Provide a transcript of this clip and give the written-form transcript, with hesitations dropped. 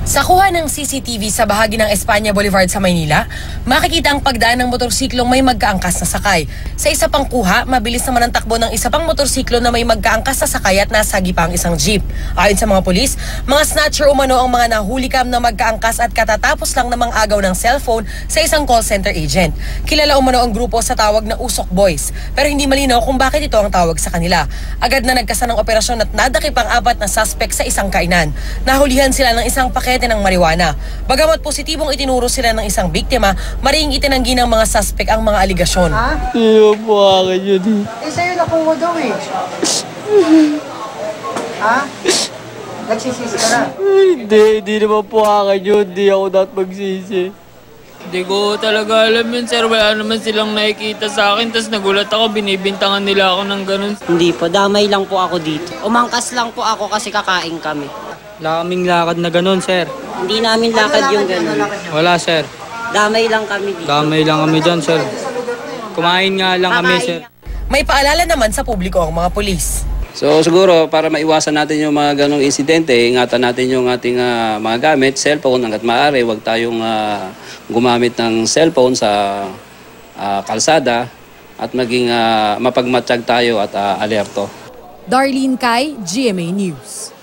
Sa kuha ng CCTV sa bahagi ng Espanya Boulevard sa Maynila, makikita ang pagdaan ng motorsiklong may magkaangkas na sakay. Sa isa pang kuha, mabilis naman ang takbo ng isa pang motorsiklo na may magkaangkas na sakay at nasagi pa ang isang jeep. Ayon sa mga pulis, mga snatcher umano ang mga nahulikam na magkaangkas at katatapos lang namang agaw ng cellphone sa isang call center agent. Kilala umano ang grupo sa tawag na Usok Boys, pero hindi malinaw kung bakit ito ang tawag sa kanila. Agad na nagkasa ng operasyon at nadakip ang 4 na suspect sa isang kainan. Nahulihan sila ng isang pakete ng marijuana. Bagamat positibong itinuro sila ng isang biktima, maring itinanggi ng mga suspect ang mga aligasyon. Ha? Iyo po akin yun. Sa'yo nakuha daw eh. Ha? Nagsisisi ka na? Hindi naman po akin yun. Hindi ako dapat magsisi. Hindi ko talaga alam yun, sir. Wala naman silang nakikita sa akin. Tapos nagulat ako, binibintangan nila ako ng ganun. Hindi po, damay lang po ako dito. Umangkas lang po ako kasi kakain kami. Wala kaming lakad na ganun, sir. Hindi namin lakad yung gano'n. Wala, sir. Damay lang kami dito. Damay lang kami dyan, sir. Kumain nga lang kami, sir. May paalala naman sa publiko ang mga pulis. So siguro para maiwasan natin yung mga ganong insidente, ingatan natin yung ating mga gamit, cellphone hanggat maaari, huwag tayong gumamit ng cellphone sa kalsada at maging mapagmatsyag tayo at alerto. Darlene Kai, GMA News.